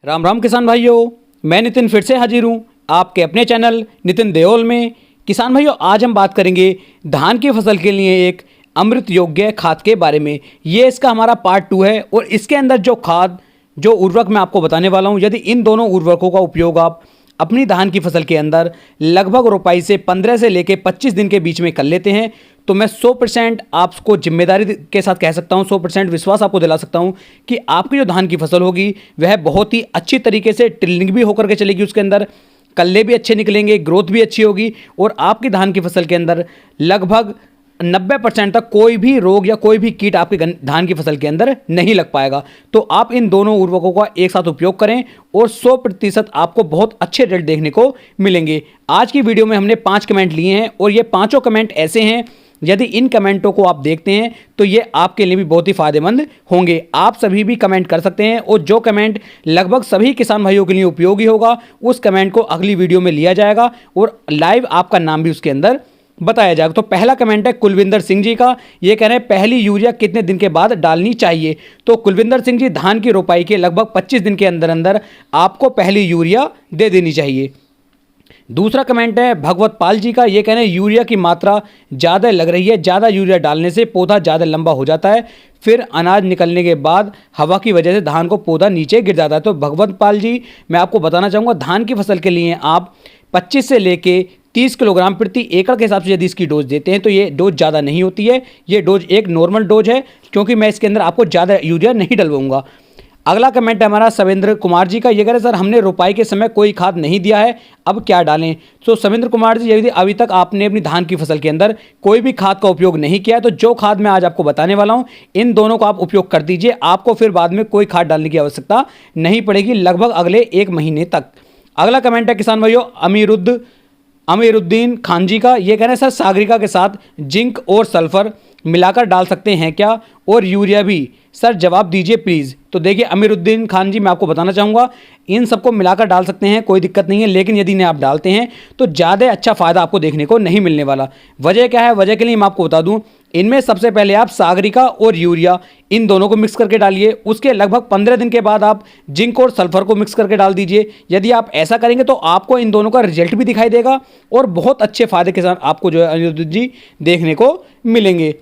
राम राम किसान भाइयों, मैं नितिन फिर से हाजिर हूँ आपके अपने चैनल नितिन देओल में। किसान भाइयों, आज हम बात करेंगे धान की फसल के लिए एक अमृत योग्य खाद के बारे में। ये इसका हमारा पार्ट 2 है और इसके अंदर जो उर्वरक मैं आपको बताने वाला हूँ, यदि इन दोनों उर्वरकों का उपयोग आप अपनी धान की फसल के अंदर लगभग रोपाई से 15 से लेकर 25 दिन के बीच में कर लेते हैं तो मैं 100% आपको जिम्मेदारी के साथ कह सकता हूं, 100% विश्वास आपको दिला सकता हूं कि आपकी जो धान की फसल होगी वह बहुत ही अच्छी तरीके से टिल्लिंग भी होकर के चलेगी, उसके अंदर कल्ले भी अच्छे निकलेंगे, ग्रोथ भी अच्छी होगी और आपकी धान की फसल के अंदर लगभग 90% तक कोई भी रोग या कोई भी कीट आपके धान की फसल के अंदर नहीं लग पाएगा। तो आप इन दोनों उर्वरकों का एक साथ उपयोग करें और 100% आपको बहुत अच्छे रिजल्ट देखने को मिलेंगे। आज की वीडियो में हमने 5 कमेंट लिए हैं और ये पांचों कमेंट ऐसे हैं, यदि इन कमेंटों को आप देखते हैं तो ये आपके लिए भी बहुत ही फायदेमंद होंगे। आप सभी भी कमेंट कर सकते हैं और जो कमेंट लगभग सभी किसान भाइयों के लिए उपयोगी होगा उस कमेंट को अगली वीडियो में लिया जाएगा और लाइव आपका नाम भी उसके अंदर बताया जाएगा। तो पहला कमेंट है कुलविंदर सिंह जी का। ये कह रहे हैं पहली यूरिया कितने दिन के बाद डालनी चाहिए। तो कुलविंदर सिंह जी, धान की रोपाई के लगभग 25 दिन के अंदर अंदर आपको पहली यूरिया दे देनी चाहिए। दूसरा कमेंट है भगवत पाल जी का। ये कह रहे हैं यूरिया की मात्रा ज़्यादा लग रही है, ज़्यादा यूरिया डालने से पौधा ज़्यादा लंबा हो जाता है, फिर अनाज निकलने के बाद हवा की वजह से धान को पौधा नीचे गिर जाता है। तो भगवत पाल जी, मैं आपको बताना चाहूँगा, धान की फसल के लिए आप 25 से लेके 30 किलोग्राम प्रति एकड़ के हिसाब से यदि इसकी डोज देते हैं तो ये डोज ज़्यादा नहीं होती है। ये डोज एक नॉर्मल डोज है, क्योंकि मैं इसके अंदर आपको ज़्यादा यूरिया नहीं डलवाऊंगा। अगला कमेंट है हमारा सवेंद्र कुमार जी का। ये कह रहे हैं सर, हमने रोपाई के समय कोई खाद नहीं दिया है, अब क्या डालें। तो सवेंद्र कुमार जी, यदि अभी तक आपने अपनी धान की फसल के अंदर कोई भी खाद का उपयोग नहीं किया है तो जो खाद मैं आज आपको बताने वाला हूं, इन दोनों को आप उपयोग कर दीजिए। आपको फिर बाद में कोई खाद डालने की आवश्यकता नहीं पड़ेगी लगभग अगले 1 महीने तक। अगला कमेंट है किसान भाइयों अमीरुद्दीन खान जी का। ये कह रहे हैं सर, सागरिका के साथ जिंक और सल्फर मिलाकर डाल सकते हैं क्या, और यूरिया भी। सर जवाब दीजिए प्लीज़। तो देखिए अमीरुद्दीन खान जी, मैं आपको बताना चाहूँगा, इन सबको मिलाकर डाल सकते हैं, कोई दिक्कत नहीं है, लेकिन यदि इन्हें आप डालते हैं तो ज़्यादा अच्छा फ़ायदा आपको देखने को नहीं मिलने वाला। वजह क्या है? वजह के लिए मैं आपको बता दूँ, इनमें सबसे पहले आप सागरिका और यूरिया इन दोनों को मिक्स करके डालिए। उसके लगभग 15 दिन के बाद आप जिंक और सल्फर को मिक्स करके डाल दीजिए। यदि आप ऐसा करेंगे तो आपको इन दोनों का रिजल्ट भी दिखाई देगा और बहुत अच्छे फायदे के साथ आपको जो है अनिरुद्ध जी देखने को मिलेंगे।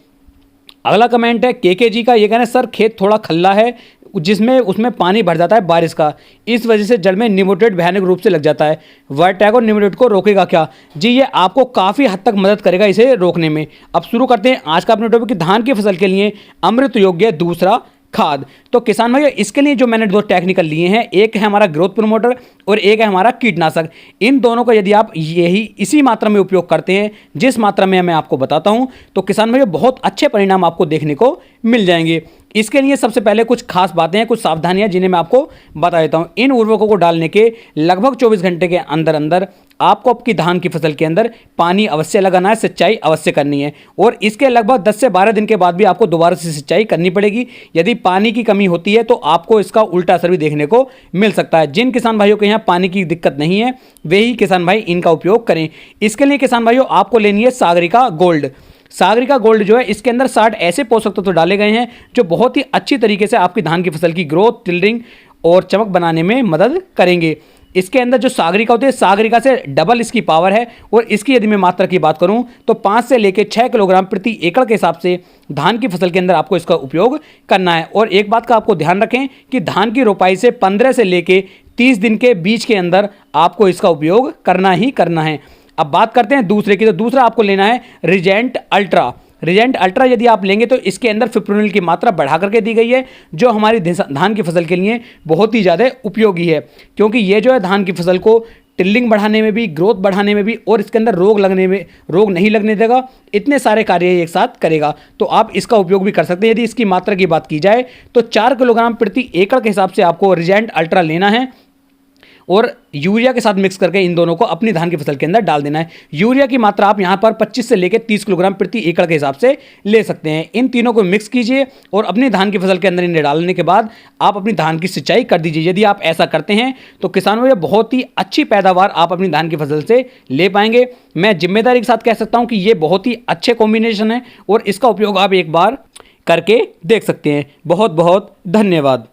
अगला कमेंट है के जी का। ये कहना है सर, खेत थोड़ा खल्ला है जिसमें उसमें पानी भर जाता है बारिश का, इस वजह से जड़ में निमोटेड भयानक रूप से लग जाता है, वर्टैग और निमोटेड को रोकेगा क्या। जी, ये आपको काफ़ी हद तक मदद करेगा इसे रोकने में। अब शुरू करते हैं आज का अपने टॉपिक कि धान की फसल के लिए अमृत योग्य दूसरा खाद। तो किसान भाइयों, इसके लिए जो मैंने 2 टेक्निकल लिए हैं, एक है हमारा ग्रोथ प्रमोटर और एक है हमारा कीटनाशक। इन दोनों का यदि आप इसी मात्रा में उपयोग करते हैं जिस मात्रा में मैं आपको बताता हूं, तो किसान भाइयों बहुत अच्छे परिणाम आपको देखने को मिल जाएंगे। इसके लिए सबसे पहले कुछ खास बातें हैं, कुछ सावधानियां जिन्हें मैं आपको बता देता हूं। इन उर्वरकों को डालने के लगभग 24 घंटे के अंदर अंदर आपको आपकी धान की फसल के अंदर पानी अवश्य लगाना है, सिंचाई अवश्य करनी है, और इसके लगभग 10 से 12 दिन के बाद भी आपको दोबारा से सिंचाई करनी पड़ेगी। यदि पानी की कमी होती है तो आपको इसका उल्टा असर भी देखने को मिल सकता है। जिन किसान भाइयों के यहाँ पानी की दिक्कत नहीं है वे ही किसान भाई इनका उपयोग करें। इसके लिए किसान भाइयों आपको लेनी है सागरिका गोल्ड। सागरिका गोल्ड जो है, इसके अंदर 60 ऐसे पोषक तत्व डाले गए हैं जो बहुत ही अच्छी तरीके से आपकी धान की फसल की ग्रोथ, टिल्डिंग और चमक बनाने में मदद करेंगे। इसके अंदर जो सागरिका होती है, सागरिका से डबल इसकी पावर है, और इसकी यदि मैं मात्रा की बात करूं तो 5 से लेकर 6 किलोग्राम प्रति एकड़ के हिसाब से धान की फसल के अंदर आपको इसका उपयोग करना है। और एक बात का आपको ध्यान रखें कि धान की रोपाई से 15 से लेकर 30 दिन के बीच के अंदर आपको इसका उपयोग करना ही करना है। अब बात करते हैं दूसरे की। तो दूसरा आपको लेना है रिजेंट अल्ट्रा। रिजेंट अल्ट्रा यदि आप लेंगे तो इसके अंदर फिप्रोनिल की मात्रा बढ़ा करके दी गई है, जो हमारी धान की फसल के लिए बहुत ही ज़्यादा उपयोगी है, क्योंकि ये जो है धान की फसल को टिल्लिंग बढ़ाने में भी, ग्रोथ बढ़ाने में भी, और इसके अंदर रोग नहीं लगने देगा। इतने सारे कार्य एक साथ करेगा, तो आप इसका उपयोग भी कर सकते हैं। यदि इसकी मात्रा की बात की जाए तो 4 किलोग्राम प्रति एकड़ के हिसाब से आपको रिजेंट अल्ट्रा लेना है और यूरिया के साथ मिक्स करके इन दोनों को अपनी धान की फसल के अंदर डाल देना है। यूरिया की मात्रा आप यहां पर 25 से लेकर 30 किलोग्राम प्रति एकड़ के हिसाब से ले सकते हैं। इन तीनों को मिक्स कीजिए और अपनी धान की फसल के अंदर इन्हें डालने के बाद आप अपनी धान की सिंचाई कर दीजिए। यदि आप ऐसा करते हैं तो किसानों ये बहुत ही अच्छी पैदावार आप अपनी धान की फसल से ले पाएंगे। मैं जिम्मेदारी के साथ कह सकता हूं कि ये बहुत ही अच्छे कॉम्बिनेशन है और इसका उपयोग आप एक बार करके देख सकते हैं। बहुत बहुत धन्यवाद।